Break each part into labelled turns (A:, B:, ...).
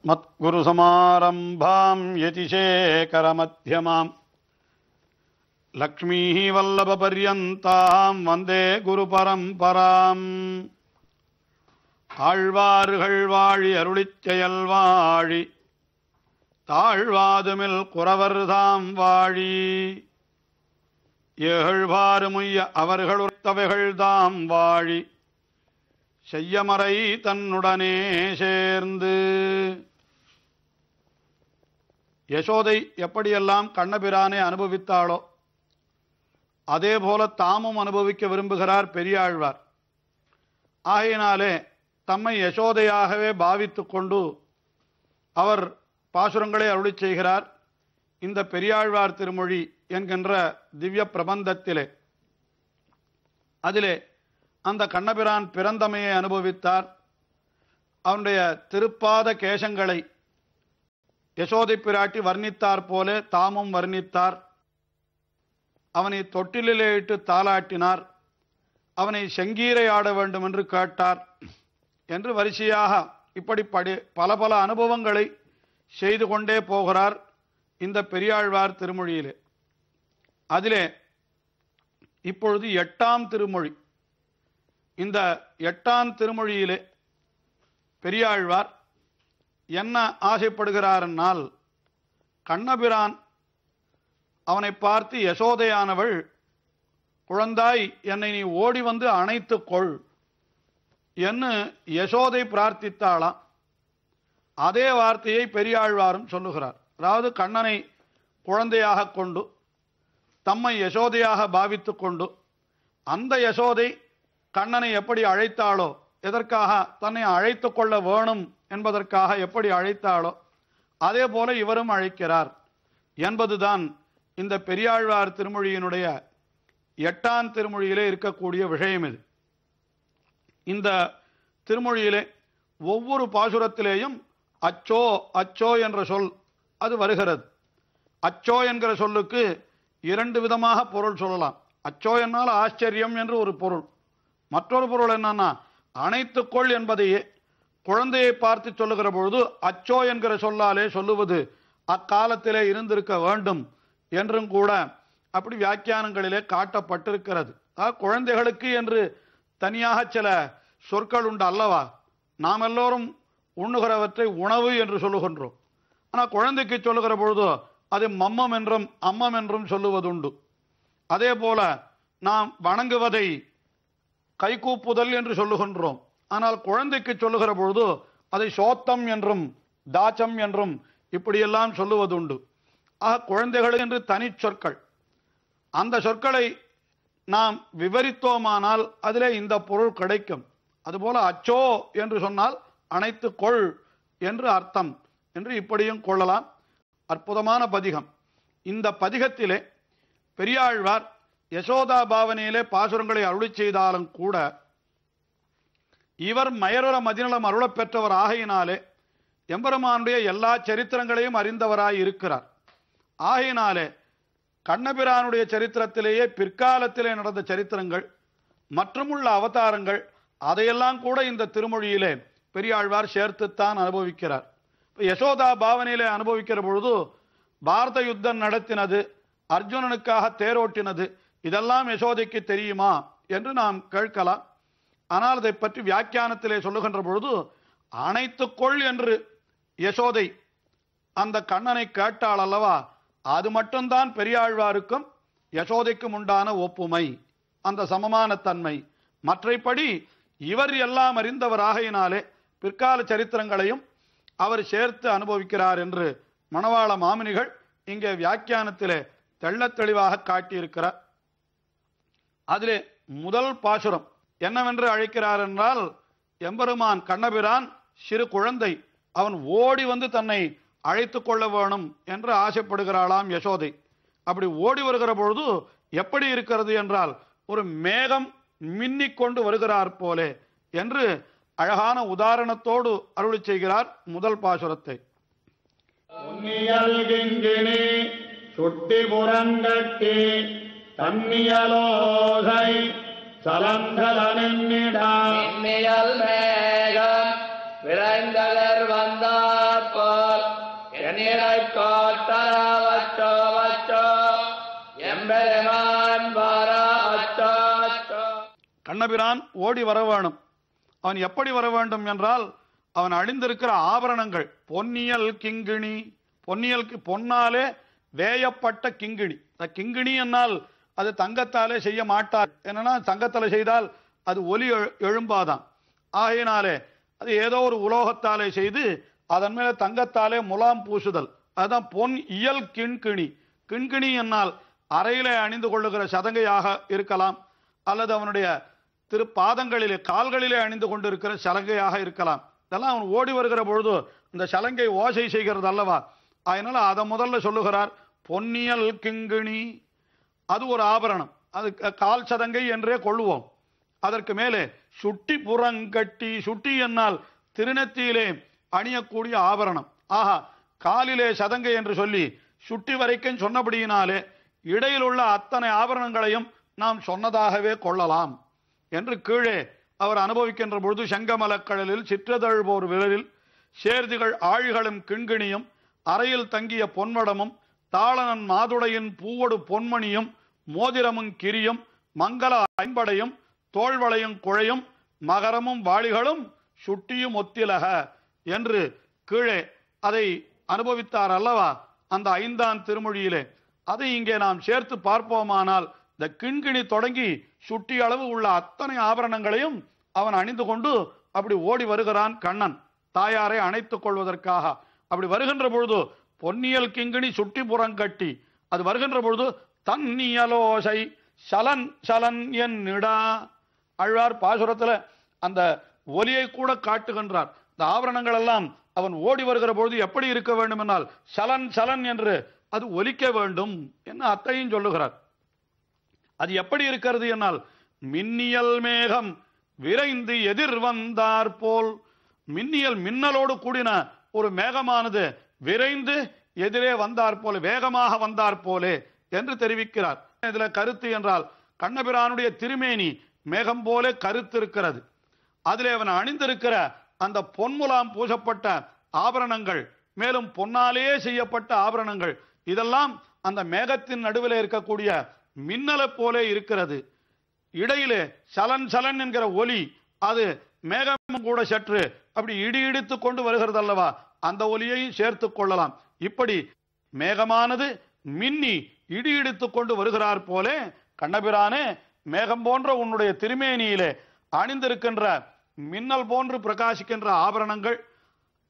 A: अस्मत्गुरुसमारम्भां यतिशेखरमध्यमां लक्ष्मीः वल्लभपर्यन्तां वन्दे गुरुपरम्पराम् ஆழ்வார்கள் வாழி அருளிச் செயல் வாழி தாழ்வாதுமில் குறவர்தாம் வாழி ஏழ்வாறுமுய்ய அவர்கள் உரைத்தவைகள்தாம் வாழி செய்யமறை தன்னுடனே சேர்ந்து. யசோதை எப்படியெல்லாம் கண்ணபிரானை அனுபவித்தாளோ அதே போல தாமும் அனுபவிக்க விரும்புகிறார் பெரியாழ்வார். ஆகையினாலே தம்மை யசோதையாகவே பாவித்துக் கொண்டு அவர் பாசுரங்களை அருளிச் செய்கிறார். இந்த பெரியாழ்வார் திருமொழி என்கின்ற திவ்ய பிரபந்தத்திலே அதிலே அந்த கண்ணபிரான் பிறந்தமையை அனுபவித்தார். அவனுடைய திருப்பாத கேசங்களை யசோதை பிராட்டி வர்ணித்தார் போல தாமும் வர்ணித்தார். அவனை தொட்டிலே இட்டு தாலாட்டினார். அவனை செங்கீரை ஆட வேண்டும் என்று கேட்டார் என்று வரிசையாக இப்படி பல பல அனுபவங்களை செய்து கொண்டே போகிறார் இந்த பெரியாழ்வார் திருமொழியிலே. அதிலே இப்பொழுது 8ஆம் திருமொழி. இந்த 8ஆம் திருமொழியிலே பெரியாழ்வார் என்ன ஆசைப்படுகிறார்னால், கண்ணபிரான் அவனை பார்த்து யசோதையானவள், குழந்தாய் என்னை நீ ஓடி வந்து அணைத்துக் கொள் என்று யசோதை பிரார்த்தித்தாளாம். அதே வார்த்தையை பெரியாழ்வாரும் சொல்லுகிறார். அதாவது கண்ணனை குழந்தையாக கொண்டு தம்மை யசோதையாக பாவித்து கொண்டு அந்த யசோதை கண்ணனை எப்படி அழைத்தாளோ, எதற்காக தன்னை அழைத்து கொள்ள வேணும் என்பதற்காக எப்படி அழைத்தாளோ அதே போல இவரும் அழைக்கிறார் என்பதுதான் இந்த பெரியாழ்வார் திருமொழியினுடைய 8ஆம் திருமொழியிலே இருக்கக்கூடிய விஷயம். இது இந்த திருமொழியிலே ஒவ்வொரு பாசுரத்திலேயும் அச்சோ அச்சோ என்ற சொல் அது வருகிறது. அச்சோ என்கிற சொல்லுக்கு 2 விதமாக பொருள் சொல்லலாம். அச்சோ என்னால் ஆச்சரியம் என்று ஒரு பொருள். மற்றொரு பொருள் என்னன்னா, அணைத்துக்கொள் என்பதையே குழந்தையை பார்த்து சொல்லுகிற பொழுது அச்சோ என்கிற சொல்லாலே சொல்லுவது அக்காலத்திலே இருந்திருக்க வேண்டும் என்றும் கூட அப்படி வியாக்கியானங்களிலே காட்டப்பட்டிருக்கிறது. குழந்தைகளுக்கு என்று தனியாக சில சொற்கள் உண்டு அல்லவா? நாம் எல்லோரும் உண்ணுகிறவற்றை உணவு என்று சொல்லுகின்றோம். ஆனால் குழந்தைக்கு சொல்லுகிற பொழுது அது மம்மம் என்றும் அம்மம் என்றும் சொல்லுவதுண்டு. அதே போல நாம் வணங்குவதை கைகூப்புதல் என்று சொல்லுகின்றோம். ஆனால் குழந்தைக்கு சொல்லுகிற பொழுது அதை சோத்தம் என்றும் தாச்சம் என்றும் இப்படியெல்லாம் சொல்லுவதுண்டு. குழந்தைகள் என்று தனி சொற்கள். அந்த சொற்களை நாம் விவரித்தோமானால் அதிலே இந்த பொருள் கிடைக்கும். அதுபோல அச்சோ என்று சொன்னால் அணைத்து கொள் என்று அர்த்தம் என்று இப்படியும் கொள்ளலாம். அற்புதமான பதிகம். இந்த பதிகத்திலே பெரியாழ்வார் யசோதா பாவனையிலே பாசுரங்களை அருளிச் செய்தாலும் கூட இவர் மயருற மதிநலம் அருளப் பெற்றவர் ஆகையினாலே எம்பெருமானுடைய எல்லா சரித்திரங்களையும் அறிந்தவராய் இருக்கிறார். ஆகையினாலே கண்ணபிரானுடைய சரித்திரத்திலேயே பிற்காலத்திலே நடந்த சரித்திரங்கள் மற்றும் உள்ள அவதாரங்கள் அதையெல்லாம் கூட இந்த திருமொழியிலே பெரியாழ்வார் சேர்த்துத்தான் அனுபவிக்கிறார். யசோதா பாவனையிலே அனுபவிக்கிற பொழுது பாரத யுத்தம் நடத்தினது, அர்ஜுனனுக்காக தேரோட்டினது, இதெல்லாம் யசோதைக்கு தெரியுமா என்று நாம் கேட்கலாம். ஆனால் அதை பற்றி வியாக்கியானத்திலே சொல்லுகின்ற பொழுது அணைத்துக்கொள் என்று யசோதை அந்த கண்ணனை கேட்டாள் அல்லவா, அது மட்டும்தான் பெரியாழ்வாருக்கும் யசோதைக்கும் உண்டான ஒப்புமை, அந்த சமமான தன்மை. மற்றைப்படி இவர் எல்லாம் அறிந்தவராகையினாலே பிற்கால சரித்திரங்களையும் அவர் சேர்த்து அனுபவிக்கிறார் என்று மணவாள மாமுனிகள் இங்கே வியாக்கியானத்திலே தெள்ளத் தெளிவாக காட்டியிருக்கிறார். அதிலே முதல் பாசுரம் என்னவென்று அழைக்கிறார் என்றால், எம்பெருமான் கண்ணபிரான் சிறு குழந்தை, அவன் ஓடி வந்து தன்னை அழைத்து கொள்ள வேணும் என்று ஆசைப்படுகிறாளாம் யசோதை. அப்படி ஓடி வருகிற பொழுது எப்படி இருக்கிறது என்றால், ஒரு மேகம் மின்னிக்கொண்டு வருகிறார் போலே என்று அழகான உதாரணத்தோடு அருளிச் செய்கிறார் முதல் பாசுரத்தை. சுட்டி புறங்கட்டி தன்னியலோசை சலந்தலனின்னிடம் மேகம் விரைந்தலர் வந்தார் கண்ணபிரான் ஓடி வர வேணும். அவன் எப்படி வர வேண்டும் என்றால், அவன் அணிந்திருக்கிற ஆபரணங்கள் பொன்னியல் கிங்கிணி, பொன்னாலே வேயப்பட்ட கிங்கிணி. கிங்கிணி என்னால் அது தங்கத்தாலே செய்ய மாட்டார். என்னன்னா தங்கத்தாலே செய்தால் அது ஒலி எழும்பாதான். ஆகையினாலே அது ஏதோ ஒரு உலோகத்தாலே செய்து அதன் மேல தங்கத்தாலே முலாம் பூசுதல். அதுதான் பொன் இயல் கிண்கிணி. கிண்கிணி என்னால் அறையிலே அணிந்து கொள்ளுகிற சதங்கையாக இருக்கலாம், அல்லது அவனுடைய திருப்பாதங்களிலே கால்களிலே அணிந்து கொண்டிருக்கிற சலங்கையாக இருக்கலாம். இதெல்லாம் அவன் ஓடி வருகிற பொழுது இந்த சலங்கை ஓசை செய்கிறது அல்லவா. அதனால அதை முதல்ல சொல்லுகிறார். பொன்னியல் கிங்கிணி அது ஒரு ஆபரணம், அது கால் சதங்கை என்றே கொள்ளுவோம். அதற்கு மேலே சுட்டி புறங்கட்டி, சுட்டி என்னால் திருநெத்தியிலே அணியக்கூடிய ஆபரணம். ஆஹா, காலிலே சதங்கை என்று சொல்லி சுட்டி வரைக்கும் சொன்னபடியினாலே இடையில் உள்ள அத்தனை ஆபரணங்களையும் நாம் சொன்னதாகவே கொள்ளலாம் என்று கீழே அவர் அனுபவிக்கின்ற பொழுது, செங்கமலக்கடலில் சிற்றதழ்போர் விரலில் சேர்திகள் ஆழிகளும் கிண்கிணியும் அறையில் தங்கிய பொன்வடமும் தாளனன் மாதுடையின் பூவொடு பொன்மணியும் மோதிரமும் கிரியும் மங்கள ஐம்படையும் தோள்வளையும் குழையும் மகரமும் வாளிகளும் சுட்டியும் ஒத்திலக என்று கீழே அதை அனுபவித்தார் அல்லவா அந்த 5ஆம் திருமொழியிலே. அதை இங்கே நாம் சேர்த்து பார்ப்போமானால், இந்த கிண்கிணி தொடங்கி சுட்டி அளவு உள்ள அத்தனை ஆபரணங்களையும் அவன் அணிந்து கொண்டு அப்படி ஓடி வருகிறான் கண்ணன் தாயாரை அணைத்துக் கொள்வதற்காக. அப்படி வருகின்ற பொழுது பொன்னியல் கிங்கிணி சுட்டி புறங்கட்டி, அது வருகின்ற பொழுது தன்னியலோசை சலன் சலன் என்னிடா. ஆழ்வார் பாசுரத்துல அந்த ஒலியை கூட காட்டுகின்றார். இந்த ஆபரணங்கள் எல்லாம் அவன் ஓடி வருகிற பொழுது எப்படி இருக்க வேண்டும் என்றால் சலன் சலன் என்று அது ஒலிக்க வேண்டும் என்ன அத்தையும் சொல்லுகிறார். அது எப்படி இருக்கிறது என்னால், மின்னியல் மேகம் விரைந்து எதிர் வந்தார் போல், மின்னியல் மின்னலோடு கூடின ஒரு மேகமானது விரைந்து எதிரே வந்தார் போல, வேகமாக வந்தார் போலே என்று தெரிவிக்கிறார். இதுல கருத்து என்றால், கண்ணபிரானுடைய திருமேனி மேகம் போல கருத்து இருக்கிறது. அதிலே அவன் அணிந்திருக்கிற அந்த பொன்முலாம் பூசப்பட்ட ஆபரணங்கள், மேலும் பொன்னாலே செய்யப்பட்ட ஆபரணங்கள், இதெல்லாம் அந்த மேகத்தின் நடுவில் இருக்கக்கூடிய மின்னலை போலே இருக்கிறது. இடையிலே சலன் சலன் என்கிற ஒலி, அது மேகம் கூட சற்று அப்படி இடி இடித்து கொண்டு வருகிறது அல்லவா, அந்த ஒலியையும் சேர்த்து கொள்ளலாம். இப்படி மேகமானது மின்னி இடி இடித்து கொண்டு வருகிறார் போலே கண்ணபிரானே மேகம் போன்ற உன்னுடைய திருமேனியிலே அணிந்திருக்கின்ற மின்னல் போன்று பிரகாசிக்கின்ற ஆபரணங்கள்,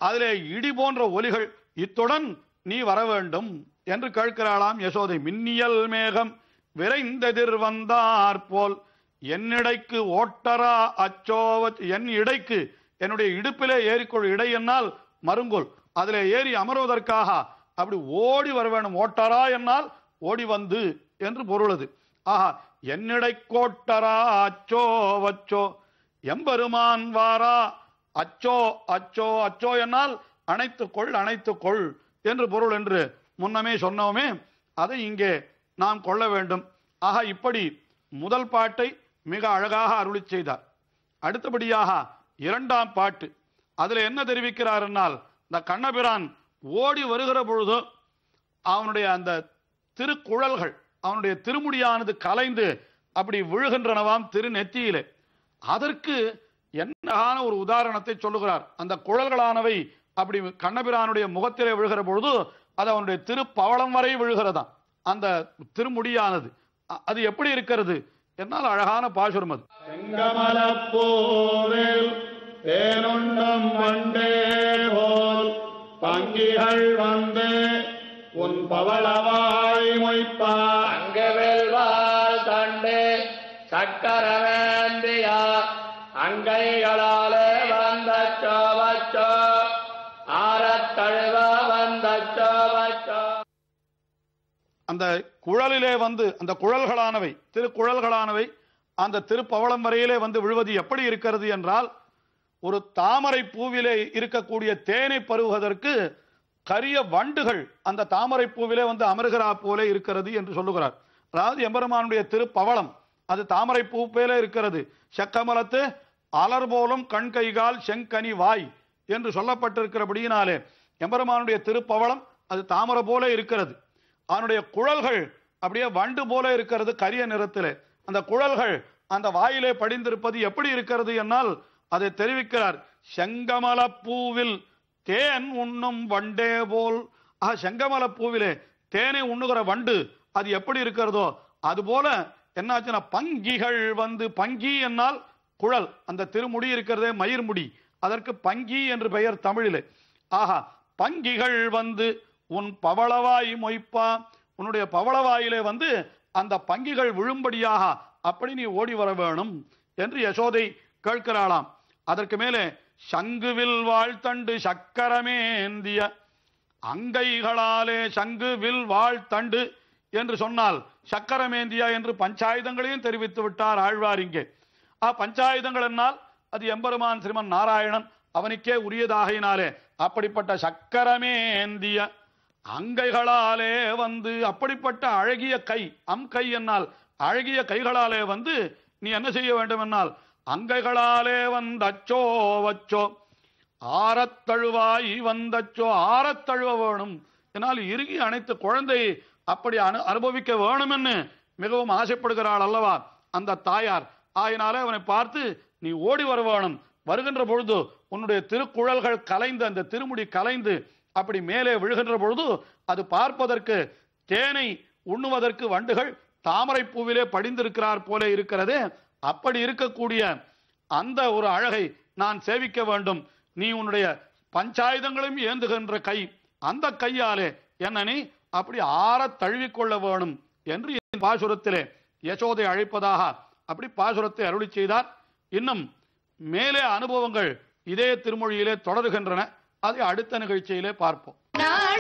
A: அதிலே இடி போன்ற ஒலிகள், இத்துடன் நீ வர வேண்டும் என்று கேட்கிறாளாம் யசோதை. மின்னியல் மேகம் விரைந்தெதிர் வந்தார் போல் என்னிடைக்கு ஓட்டரா அச்சோவ, என் இடைக்கு என்னுடைய இடுப்பிலே ஏறிக்கொள். இடை என்னால் மருங்கோல், அதிலே ஏறி அமர்வதற்காக அப்படி ஓடி வர வேண்டும். ஓட்டரா என்னால் ஓடி வந்து என்று பொருளது. ஆஹா, என்னிடை கோட்டரா அச்சோ வச்சோ, எம்பெருமான் வாரா அச்சோ அச்சோ, அச்சோ என்னால் அணைத்துக்கொள் அணைத்துக்கொள் என்று பொருள் என்று முன்னமே சொன்னோமே, அதை இங்கே நாம் கொள்ள வேண்டும். ஆக இப்படி முதல் பாட்டை மிக அழகாக அருளி செய்தார். அடுத்தபடியாக 2ஆம் பாட்டு, அதுல என்ன தெரிவிக்கிறார் என்னால், இந்த கண்ணபிரான் ஓடி வருகிற பொழுது அவனுடைய அந்த திருக்குழல்கள், அவனுடைய திருமுடியானது கலைந்து அப்படி விழுகின்றனவாம் திருநெத்தியிலே. அதற்கு என்னகான ஒரு உதாரணத்தை சொல்லுகிறார். அந்த குழல்களானவை அப்படி கண்ணபிரானுடைய முகத்திலே விழுகிற பொழுது அது அவனுடைய திருப்பவளம் வரை விழுகிறதாம் அந்த திருமுடியானது. அது எப்படி இருக்கிறது என்னால் அழகான பாசுரம் அது.
B: செங்கமலப்பூவில் தேனுண்ணும் வண்டே போல் பங்கிகள் வந்து உன் பவளவாய் மொய்ப்பா, அங்கவெல்வாள் தண்டு சக்கரவேந்தியா அங்கைகளாலே வந்த சோவச்சோ ஆரத்தழுவ வந்த சோவச்சோ.
A: அந்த குழலிலே வந்து அந்த குழல்களானவை திருக்குழல்களானவை அந்த திருப்பவளம் வரையிலே வந்து விழுவது எப்படி இருக்கிறது என்றால், ஒரு தாமரை பூவிலே இருக்கக்கூடிய தேனை பருகுவதற்கு கரிய வண்டுகள் அந்த தாமரை பூவிலே வந்து அமர்கிறா போலே இருக்கிறது என்று சொல்லுகிறார். அதாவது எம்பெருமானுடைய திருப்பவளம் அது தாமரை பூ போலே இருக்கிறது. செக்கமலத்து அலர் போலும் கண் கைகால் செங்கனி வாய் என்று சொல்லப்பட்டிருக்கிறபடியினாலே எம்பெருமானுடைய திருப்பவளம் அது தாமரை போல இருக்கிறது. அவனுடைய குழல்கள் அப்படியே வண்டு போல இருக்கிறது கரிய நிறத்திலே. அந்த குழல்கள் அந்த வாயிலே படிந்திருப்பது எப்படி இருக்கிறது என்னால் அதை தெரிவிக்கிறார். செங்கமல பூவில் தேன் உண்ணும் வண்டே போல். செங்கமல பூவிலே தேனை உண்ணுகிற வண்டு அது எப்படி இருக்கிறதோ அது போல என்னாச்சுன்னா பங்கிகள் வந்து, பங்கி என்னால் குழல், அந்த திருமுடி இருக்கிறதே மயிர்முடி, அதற்கு பங்கி என்று பெயர் தமிழிலே. ஆஹா, பங்கிகள் வந்து உன் பவளவாய் மொய்ப்பா, உன்னுடைய பவளவாயிலே வந்து அந்த பங்கிகள் விழும்படியாக அப்படி நீ ஓடி வர வேணும் என்று யசோதை கேட்கிறாளாம். அதற்கு மேலே சங்குவில் வாழ்த்தண்டு சக்கரமேந்திய அங்கைகளாலே, சங்குவில் வாழ்த்தண்டு என்று சொன்னால் சக்கரமேந்தியா என்று பஞ்சாயுதங்களையும் தெரிவித்து விட்டார் ஆழ்வார் இங்கே. பஞ்சாயுதங்கள் என்னால் அது எம்பெருமான் ஸ்ரீமன் நாராயணன் அவனுக்கே உரியதாகினாலே அப்படிப்பட்ட சக்கரமேந்திய அங்கைகளாலே வந்து, அப்படிப்பட்ட அழகிய கை, கை என்னால் அழகிய கைகளாலே வந்து நீ என்ன செய்ய வேண்டும் என்னால் அங்கைகளாலே வந்தச்சோ வச்சோ ஆரத்தழுவாய் வந்தச்சோ, ஆரத்தழுவ வேணும் என்னால் இறுகி அனைத்து குழந்தையை அப்படி அனுபவிக்க வேணும் என்று மிகவும் ஆசைப்படுகிறாள் அல்லவா அந்த தாயார். ஆயினாலே அவனை பார்த்து நீ ஓடி வர வேணும். வருகின்ற பொழுது உன்னுடைய திருக்குழல்கள் கலைந்து, அந்த திருமுடி கலைந்து அப்படி மேலே விழுகின்ற பொழுது அது பார்ப்பதற்கு தேனை உண்ணுவதற்கு வண்டுகள் தாமரை பூவிலே படிந்திருக்கிறார் போல இருக்கிறது. அப்படி இருக்கக்கூடிய அந்த ஒரு அழகை நான் சேவிக்க வேண்டும். நீ உன்னுடைய பஞ்சாயுதங்களையும் ஏந்துகின்ற கை, அந்த கையாலே என்ன நீ அப்படி ஆற தழுவிக்கொள்ள வேணும் என்று பாசுரத்திலே யசோதை அழைப்பதாக அப்படி பாசுரத்தை அருளி செய்தார். இன்னும் மேலே அனுபவங்கள் இதே திருமொழியிலே தொடர்கின்றன. அதை அடுத்த நிகழ்ச்சியிலே பார்ப்போம்.